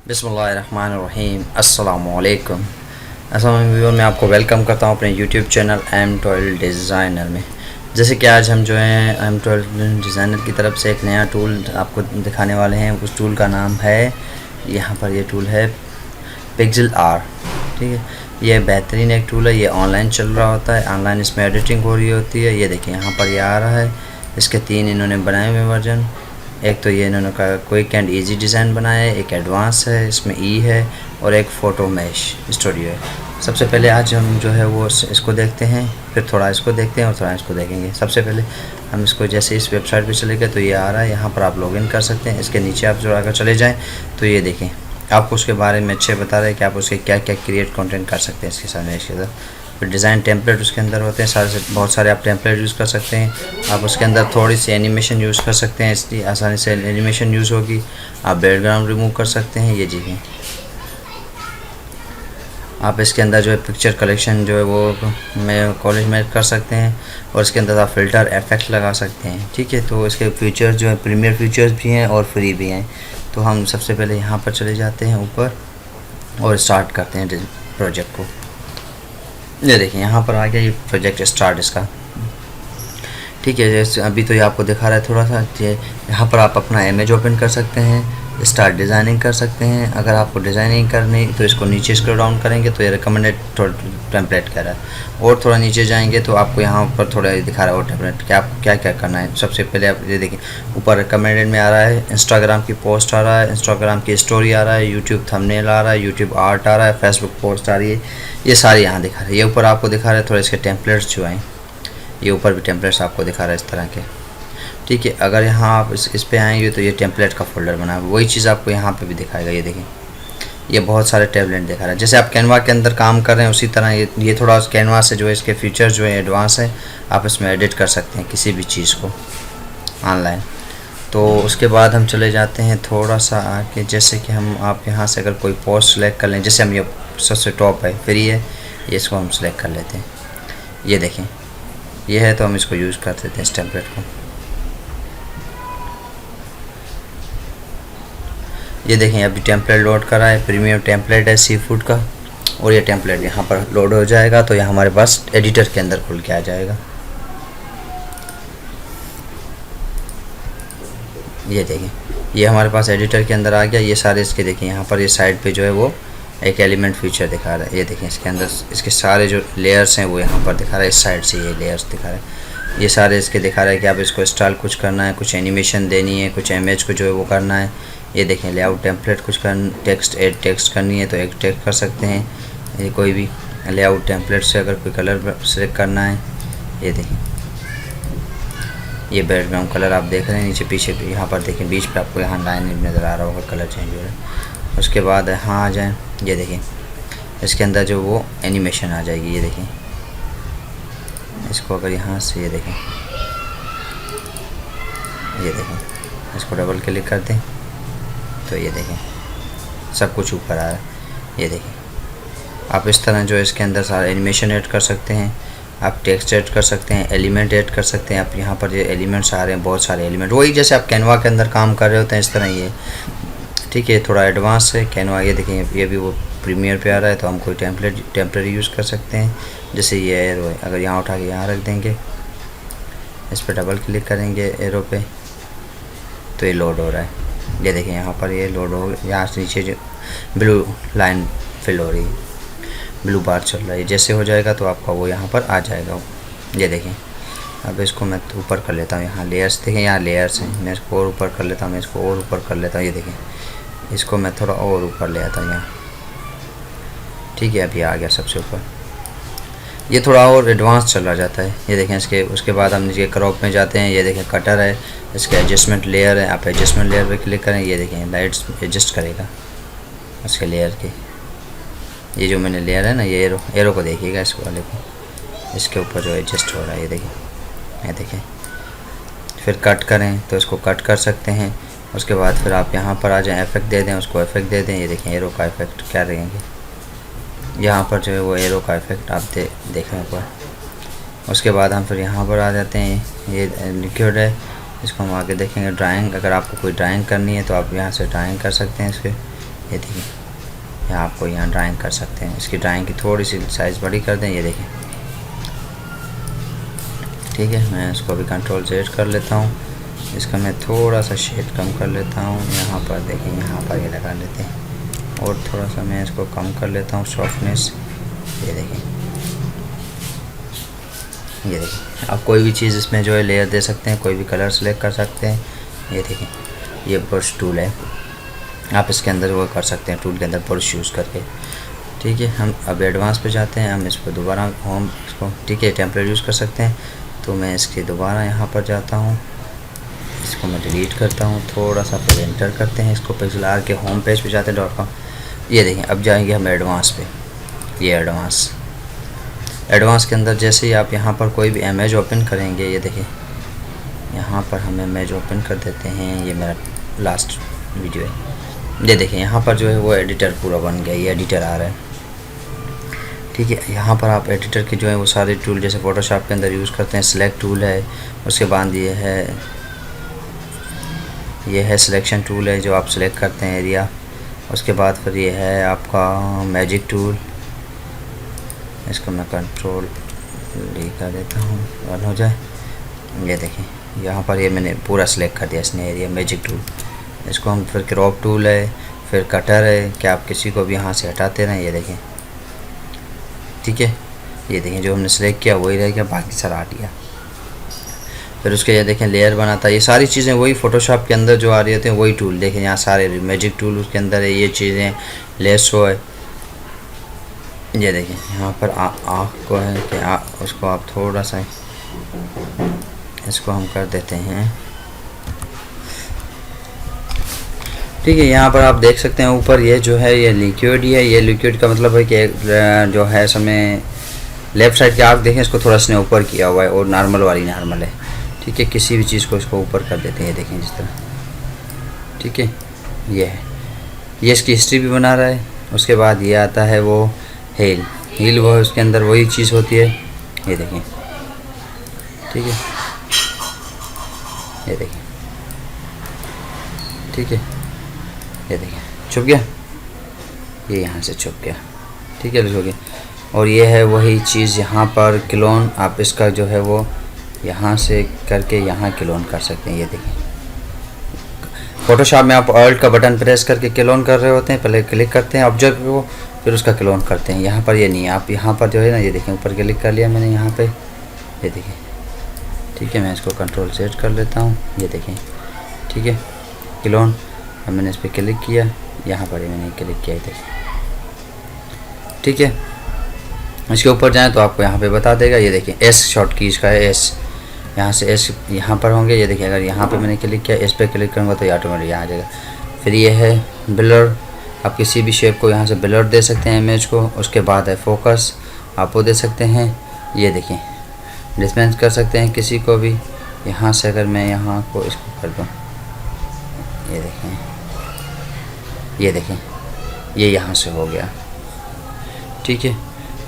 बिस्मिल्लाहिर्रहमानिर्रहीम अस्सलामुअलैकुम। व्यूअर मैं आपको वेलकम करता हूँ अपने यूट्यूब चैनल M12 डिज़ाइनर में। जैसे कि आज हम जो है M12 डिज़ाइनर की तरफ से एक नया टूल आपको दिखाने वाले हैं। उस टूल का नाम है, यहाँ पर ये टूल है पिक्सेल आर। ठीक है, ये बेहतरीन एक टूल है। ये ऑनलाइन चल रहा होता है, ऑनलाइन इसमें एडिटिंग हो रही होती है। ये देखिए यहाँ पर ये आ रहा है। इसके 3 इन्होंने बनाए हुए वर्जन। एक तो ये इन्होंने का क्विक एंड इजी डिज़ाइन बनाया है, एक एडवांस है, इसमें ई है, और एक फ़ोटो मैश स्टूडियो है। सबसे पहले आज हम जो है वो इसको देखते हैं, फिर थोड़ा इसको देखते हैं और थोड़ा इसको देखेंगे। सबसे पहले हम इसको जैसे इस वेबसाइट पे चले गए तो ये आ रहा है, यहाँ पर आप लॉगिन कर सकते हैं। इसके नीचे आप जो अगर चले जाएँ तो ये देखें, आपको उसके बारे में अच्छे बता रहे हैं कि आप उसके क्या क्या क्रिएट कंटेंट कर सकते हैं इसके साथ। इसके साथ फिर डिज़ाइन टेम्पलेट उसके अंदर होते हैं सारे से, बहुत सारे आप टेम्पलेट यूज़ कर सकते हैं। आप उसके अंदर थोड़ी सी एनिमेशन यूज़ कर सकते हैं, इसलिए आसानी से एनिमेशन यूज़ होगी। आप बैकग्राउंड रिमूव कर सकते हैं। ये चीज़ें आप इसके अंदर जो है पिक्चर कलेक्शन जो है वो मैं कॉलेज में कर सकते हैं, और इसके अंदर आप फ़िल्टर इफेक्ट लगा सकते हैं। ठीक है, तो इसके फीचर्स जो है प्रीमियर फीचर्स भी हैं और फ्री भी हैं। तो हम सबसे पहले यहाँ पर चले जाते हैं ऊपर और स्टार्ट करते हैं प्रोजेक्ट को। ये देखिए यहाँ पर आ गया ये प्रोजेक्ट स्टार्ट इसका। ठीक है, जैसे अभी तो ये आपको दिखा रहा है थोड़ा सा। यहाँ पर आप अपना इमेज ओपन कर सकते हैं, स्टार्ट डिज़ाइनिंग कर सकते हैं। अगर आपको डिज़ाइनिंग करनी तो इसको नीचे स्क्रॉल डाउन करेंगे तो ये रिकमेंडेड टेम्पलेट कह रहा है, और थोड़ा नीचे जाएंगे तो आपको यहाँ ऊपर थोड़ा दिखा रहा है और टेम्पलेट क्या आपको क्या क्या करना है। सबसे पहले आप ये देखिए ऊपर रिकमेंडेड में आ रहा है, इंस्टाग्राम की पोस्ट आ रहा है, इंस्टाग्राम की स्टोरी आ रहा है, यूट्यूब थंबनेल आ रहा है, यूट्यूब आर्ट आ रहा है, फेसबुक पोस्ट आ रही है। ये सारे यहाँ दिखा रहे हैं। ये ऊपर आपको दिखा रहा है थोड़ा इसके टेम्पलेट्स जो हैं, ये ऊपर भी टेम्पलेट्स आपको दिखा रहा है इस तरह के। ठीक है, अगर यहाँ आप इस पे आएंगे तो ये टेम्पलेट का फोल्डर बना है, वही चीज़ आपको यहाँ पे भी दिखाएगा। ये देखें, ये बहुत सारे टेम्पलेट दिखा रहा है। जैसे आप कैनवा के अंदर काम कर रहे हैं उसी तरह ये थोड़ा कैनवा से जो है इसके फीचर जो है एडवांस है। आप इसमें एडिट कर सकते हैं किसी भी चीज़ को ऑनलाइन। तो उसके बाद हम चले जाते हैं थोड़ा सा आके, जैसे कि हम आप यहाँ से अगर कोई पोस्ट सेलेक्ट कर लें, जैसे हम ये सबसे टॉप है फ्री है, ये इसको हम सेलेक्ट कर लेते हैं। ये देखें ये है, तो हम इसको यूज़ कर देते हैं इस टेम्पलेट को। ये देखें अभी टेम्पलेट लोड करा है, प्रीमियम टेम्पलेट है सी फूड का, और ये टेम्पलेट यहाँ पर लोड हो जाएगा तो ये हमारे पास एडिटर के अंदर खुल के आ जाएगा। ये देखें ये हमारे पास एडिटर के अंदर आ गया। ये सारे इसके देखें यहाँ पर ये साइड पे जो है वो एक एलिमेंट फीचर दिखा रहा है। ये देखें इसके अंदर इसके सारे जो लेयर्स हैं वो यहाँ पर दिखा रहा है, इस साइड से ये लेयर्स दिखा रहा है। ये सारे इसके दिखा रहा है कि आप इसको स्टाइल कुछ करना है, कुछ एनिमेशन देनी है, कुछ इमेज को जो है वो करना है। ये देखें लेआउट टेम्पलेट कुछ टेक्स्ट ऐड टेक्स्ट करनी है तो एक टेक्स्ट कर सकते हैं। ये कोई भी लेआउट टेम्पलेट से अगर कोई कलर सेलेक्ट करना है, ये देखें ये बैकग्राउंड कलर आप देख रहे हैं नीचे पीछे भी, यहाँ पर देखें बीच पे आपको यहाँ लाइन नज़र आ रहा होगा, कलर चेंज हो रहा है। उसके बाद यहाँ आ जाएँ, ये देखें इसके अंदर जो वो एनिमेशन आ जाएगी। ये देखें इसको अगर यहाँ से ये देखें इसको डबल क्लिक कर दें तो ये देखें सब कुछ ऊपर आ रहा है। ये देखें आप इस तरह जो है इसके अंदर सारा एनिमेशन ऐड कर सकते हैं, आप टेक्स्ट ऐड कर सकते हैं, एलिमेंट ऐड कर सकते हैं। आप यहाँ पर ये एलिमेंट्स आ रहे हैं, बहुत सारे एलिमेंट, वही जैसे आप कैनवा के अंदर काम कर रहे होते हैं इस तरह ये। ठीक है, थोड़ा एडवांस है कैनवा। ये देखें ये भी वो प्रीमियर पे आ रहा है, तो हम कोई टेम्परेरी यूज़ कर सकते हैं। जैसे ये एरो है, अगर यहाँ उठा के यहाँ रख देंगे, इस पर डबल क्लिक करेंगे एरो पे तो ये लोड हो रहा है। ये देखें यहाँ पर ये लोड हो, यहाँ से नीचे जो ब्लू लाइन फिल हो रही है, ब्लू बार चल रहा है। जैसे हो जाएगा तो आपका वो यहाँ पर आ जाएगा। ये देखें अब इसको मैं ऊपर कर लेता हूँ, यहाँ लेयर्स देखें, यहाँ लेयर्स हैं, मैं इसको और ऊपर कर लेता हूँ, मैं इसको और ऊपर कर लेता हूँ। ये देखें इसको मैं थोड़ा और ऊपर ले आता हूँ यहाँ। ठीक है, अभी आ गया सबसे ऊपर। ये थोड़ा और एडवांस चला जाता है। ये देखें इसके उसके बाद हम नीचे क्रॉप में जाते हैं। ये देखें कटर है, इसके एडजस्टमेंट लेयर है, आप एडजस्टमेंट लेयर पे क्लिक करें। ये देखें लाइट्स एडजस्ट करेगा उसके लेयर के। ये जो मैंने लेयर है ना, ये एरो को देखिएगा, इस वाले को, इसके ऊपर जो एडजस्ट हो रहा है। ये देखें फिर कट करें तो इसको कट कर सकते हैं। उसके बाद फिर आप यहाँ पर आ जाएँ, इफेक्ट दे दें, उसको इफेक्ट दे दें। ये देखें एरो का इफेक्ट क्या रहेंगे, यहाँ पर जो है वो एरो का इफेक्ट आप देख रहे हैं ऊपर। उसके बाद हम फिर यहाँ पर आ जाते हैं, ये लिक्विड है, इसको हम आगे देखेंगे। ड्राइंग, अगर आपको कोई ड्राइंग करनी है तो आप यहाँ से ड्राइंग कर सकते हैं इसके। ये देखिए, यहाँ आपको यहाँ ड्राइंग कर सकते हैं। इसकी ड्राइंग की थोड़ी सी साइज़ बड़ी कर दें, ये देखिए। ठीक है, मैं इसको भी कंट्रोल Z कर लेता हूँ। इसका मैं थोड़ा सा शेड कम कर लेता हूँ। यहाँ पर देखिए, यहाँ पर ये लगा लेते हैं और थोड़ा सा मैं इसको कम कर लेता हूँ सॉफ्टनेस। ये देखिए, ये देखिए, आप कोई भी चीज़ इसमें जो है लेयर दे सकते हैं, कोई भी कलर सेलेक्ट कर सकते हैं। ये देखिए, ये ब्रश टूल है, आप इसके अंदर वो कर सकते हैं, टूल के अंदर ब्रश यूज़ करके। ठीक है, हम अब एडवांस पे जाते हैं। हम इसको दोबारा होम इसको, ठीक है, टेम्पलेट यूज़ कर सकते हैं। तो मैं इसके दोबारा यहाँ पर जाता हूँ, इसको मैं डिलीट करता हूँ, थोड़ा सा फिर एंटर करते हैं इसको, पिक्सेल के होम पेज पे जाते हैं .com। ये देखें, अब जाएंगे हम एडवांस पे। ये एडवांस के अंदर जैसे ही आप यहाँ पर कोई भी इमेज ओपन करेंगे, ये देखिए, यहाँ पर हम इमेज ओपन कर देते हैं। ये मेरा लास्ट वीडियो है। ये देखिए, यहाँ पर जो है वो एडिटर पूरा बन गया, ये एडिटर आ रहा है। ठीक है, यहाँ पर आप एडिटर के जो है वो सारे टूल जैसे फ़ोटोशॉप के अंदर यूज़ करते हैं, सिलेक्ट टूल है, उसके बाद ये है सिलेक्शन टूल है जो आप सिलेक्ट करते हैं एरिया। उसके बाद फिर ये है आपका मैजिक टूल, इसको मैं कंट्रोल डी कर देता हूँ, रन हो जाए। ये देखिए, यहाँ पर ये मैंने पूरा सिलेक्ट कर दिया इसने एरिया, मैजिक टूल। इसको हम फिर क्रॉप टूल है, फिर कटर है कि आप किसी को भी यहाँ से हटाते रहें। ये देखें, ठीक है, ये देखें, जो हमने सेलेक्ट किया वही रह गया, बाकी सारा हट गया। फिर उसके ये देखें लेयर बनाता है, ये सारी चीज़ें वही फ़ोटोशॉप के अंदर जो आ रही होती हैं वही टूल। देखें यहाँ सारे मैजिक टूल उसके अंदर है, ये चीज़ें लेसो है। ये देखें, यहाँ पर आँख को है कि उसको आप थोड़ा सा इसको हम कर देते हैं। ठीक है, यहाँ पर आप देख सकते हैं ऊपर ये जो है ये लिक्विड ही है। ये लिक्विड का मतलब है कि जो है समय लेफ़्ट साइड के आप देखें, इसको थोड़ा इसने ऊपर किया हुआ है और नॉर्मल वाली नॉर्मल है। ठीक है, किसी भी चीज़ को इसको ऊपर कर देते हैं, ये देखें जिस तरह। ठीक है, ये है, ये इसकी हिस्ट्री भी बना रहा है। उसके बाद ये आता है वो हील वो है, उसके अंदर वही चीज़ होती है। ये देखें, ठीक है, ये देखें, ठीक है, ये देखें, छुप गया, ये यहाँ से छुप गया। ठीक है, हो गया। और ये है वही चीज़ यहाँ पर क्लोन, आप इसका जो है वो यहाँ से करके यहाँ क्लोन कर सकते हैं। ये देखें, फ़ोटोशॉप में आप ऑल्ट का बटन प्रेस करके क्लोन कर रहे होते हैं, पहले क्लिक करते हैं ऑब्जेक्ट को, फिर उसका क्लोन करते हैं। यहाँ पर ये नहीं है, आप यहाँ पर जो है ना, ये देखें, ऊपर क्लिक कर लिया मैंने यहाँ पे, ये देखें। ठीक है, मैं इसको कंट्रोल सेट कर लेता हूँ, ये देखें। ठीक है, क्लोन, अब मैंने इस पर क्लिक किया, यहाँ पर ही मैंने क्लिक किया, देखें। ठीक है, इसके ऊपर जाएं तो आपको यहाँ पे बता देगा। ये देखिए, एस शॉर्ट की इसका है, एस, यहाँ से एस यहाँ पर होंगे। ये देखिए, अगर यहाँ पे मैंने क्लिक किया, इस पर क्लिक करूँगा तो ये ऑटोमेटिक यहाँ आ जाएगा। फिर ये है ब्लर, आप किसी भी शेप को यहाँ से ब्लर दे सकते हैं इमेज को। उसके बाद है फोकस, आप वो दे सकते हैं। ये देखिए, डिस्टेंस कर सकते हैं किसी को भी। यहाँ से अगर मैं यहाँ को इसको कर दूँ, ये देखें, ये देखें, ये यहाँ से हो गया। ठीक है,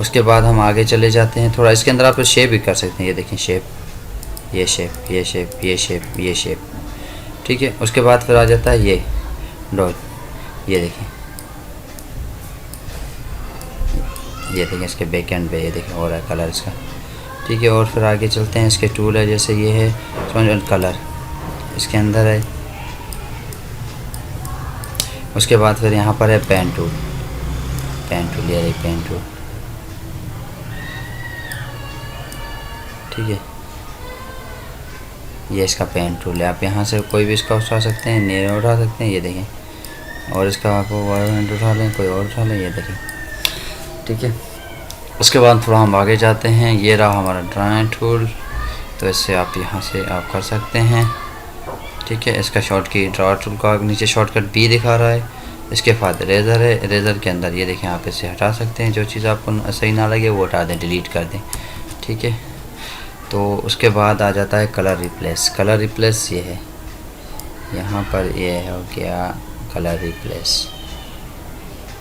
उसके बाद हम आगे चले जाते हैं थोड़ा। इसके अंदर आप शेप भी कर सकते हैं, ये देखें, शेप, ये शेप, ये शेप, ये शेप, ये शेप। ठीक है, उसके बाद फिर आ जाता है ये डॉट, ये देखें, ये देखें, इसके बैक एंड पे ये देखें और है कलर इसका। ठीक है, और फिर आगे चलते हैं। इसके टूल है, जैसे ये है कलर, इसके अंदर है। उसके बाद फिर यहाँ पर है पेन टूल, ये है पेन टूल। ठीक है, ये इसका पेन टूल है, आप यहाँ से कोई भी इसका उठा सकते हैं, नेर उठा सकते हैं, ये देखें। और इसका आप वाइट उठा लें, कोई और उठा लें, ये देखें। ठीक है, उसके बाद थोड़ा हम आगे जाते हैं। ये रहा हमारा ड्राइंग टूल, तो इससे आप यहाँ से आप कर सकते हैं। ठीक है, इसका शॉर्ट की ड्रा टूल का नीचे शॉर्टकट बी दिखा रहा है। इसके बाद रेज़र है, रेज़र के अंदर ये देखें, आप इसे हटा सकते हैं, जो चीज़ आपको सही ना लगे वो हटा दें, डिलीट कर दें। ठीक है, तो उसके बाद आ जाता है कलर रिप्लेस। कलर रिप्लेस ये है, यहाँ पर ये हो गया कलर रिप्लेस।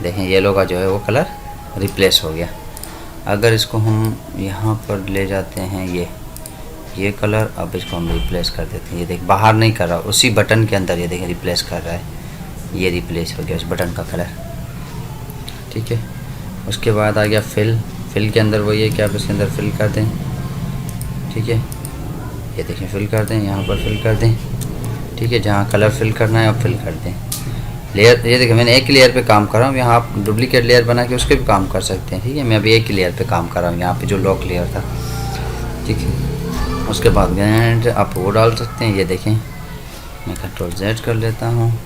देखें, येलो का जो है वो कलर रिप्लेस हो गया। अगर इसको हम यहाँ पर ले जाते हैं, ये कलर, अब इसको हम रिप्लेस कर देते हैं। ये देख, बाहर नहीं कर रहा, उसी बटन के अंदर ये देखें रिप्लेस कर रहा है। ये रिप्लेस हो गया उस बटन का कलर। ठीक है, उसके बाद आ गया फिल के अंदर वही है कि आप इसके अंदर फिल कर दें। ठीक है, ये देखें फिल कर दें, यहाँ पर फिल कर दें। ठीक है, जहाँ कलर फिल करना है आप फिल कर दें। लेयर, ये देखिए मैंने एक लेयर पे काम कर रहा हूँ, यहाँ आप डुप्लीकेट लेयर बना के उसके भी काम कर सकते हैं। ठीक है, मैं अभी एक लेयर पे काम कर रहा हूँ, यहाँ पे जो लॉक लेयर था। ठीक है, उसके बाद ग्रेड आप वो डाल सकते हैं। ये देखें मैं कंट्रोल Z कर लेता हूँ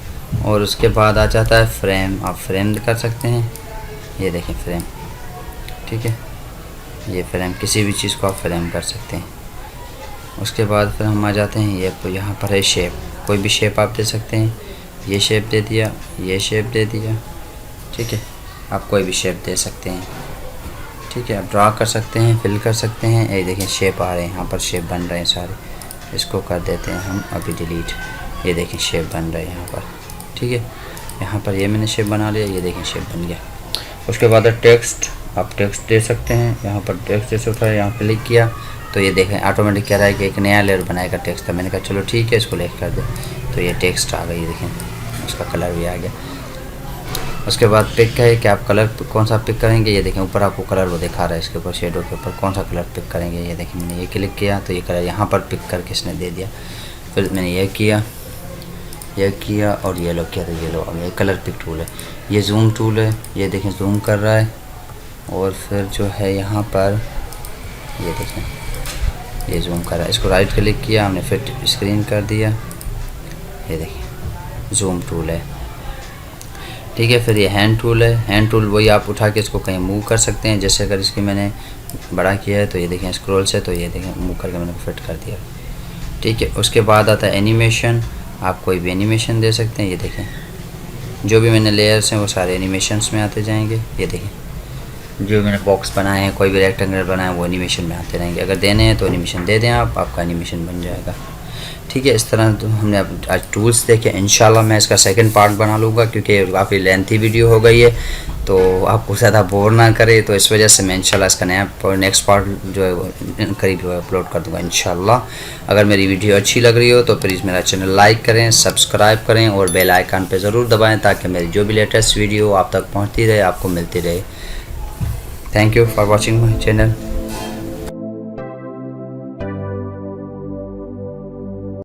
और उसके बाद आ जाता है फ्रेम, आप फ्रेम कर सकते हैं। ये देखें फ्रेम। ठीक है, ये फ्रेम, किसी भी चीज़ को आप फ्रेम कर सकते हैं। उसके बाद फिर हम आ जाते हैं ये तो यहाँ पर है शेप, कोई भी शेप आप दे सकते हैं। ये शेप दे दिया, ये शेप दे दिया। ठीक है, आप कोई भी शेप दे सकते हैं। ठीक है, आप ड्रा कर सकते हैं, फिल कर सकते हैं। ये देखें शेप आ रहे हैं, यहाँ पर शेप बन रहे हैं सारे। इसको कर देते हैं हम अभी डिलीट। ये देखें शेप बन रहे हैं यहाँ पर। ठीक है, यहाँ पर ये मैंने शेप बना लिया, ये देखें शेप बन गया। उसके बाद टेक्स्ट, आप टेक्स्ट दे सकते हैं। यहाँ पर टेक्स्ट जैसे उठाया, यहाँ क्लिक किया तो ये देखें ऑटोमेटिक कह रहा है कि एक नया लेयर बनाएगा टेक्स्ट का। मैंने कहा चलो ठीक है, इसको लेकर कर दे, तो ये टेक्स्ट आ गई। देखें उसका कलर भी आ गया। उसके बाद पिक है कि आप कलर कौन सा पिक करेंगे। ये देखें ऊपर आपको कलर वो दिखा रहा है, इसके ऊपर शेडो के ऊपर कौन सा कलर पिक करेंगे। ये देखें मैंने ये क्लिक किया तो ये कलर यहाँ पर पिक करके इसने दे दिया। फिर मैंने ये किया और येलो किया तो येलो। अब ये कलर पिक टूल है, ये जूम टूल है। ये देखें जूम कर रहा है। और फिर जो है यहाँ पर ये देखें ये जूम कर रहा है। इसको राइट क्लिक किया हमने, फिर स्क्रीन कर दिया। ये देखें जूम टूल है। ठीक है, फिर ये हैंड टूल है। हैंड टूल वही आप उठा के इसको कहीं मूव कर सकते हैं। जैसे अगर इसकी मैंने बड़ा किया है तो ये देखें स्क्रॉल से, तो ये देखें मूव करके मैंने फिट कर दिया। ठीक है, उसके बाद आता है एनिमेशन, आप कोई भी एनिमेशन दे सकते हैं। ये देखें जो भी मैंने लेयर्स हैं वो सारे एनिमेशंस में आते जाएंगे। ये देखें जो मैंने बॉक्स बनाए हैं, कोई भी रेक्टेंगल बनाए हैं वो एनिमेशन में आते रहेंगे। अगर देने हैं तो एनिमेशन दे दें आप, आपका एनिमेशन बन जाएगा। ठीक है, इस तरह तो हमने आज टूल्स देखे। इंशाल्लाह मैं इसका सेकंड पार्ट बना लूँगा क्योंकि काफ़ी लेंथी वीडियो हो गई है, तो आपको ज़्यादा बोर ना करे। तो इस वजह से मैं इंशाल्लाह इसका नेक्स्ट पार्ट जो है करीब अपलोड कर दूँगा इंशाल्लाह। अगर मेरी वीडियो अच्छी लग रही हो तो प्लीज़ मेरा चैनल लाइक करें, सब्सक्राइब करें और बेल आइकन पर ज़रूर दबाएँ ताकि मेरी जो भी लेटेस्ट वीडियो आप तक पहुँचती रहे, आपको मिलती रहे। Thank you for watching my channel.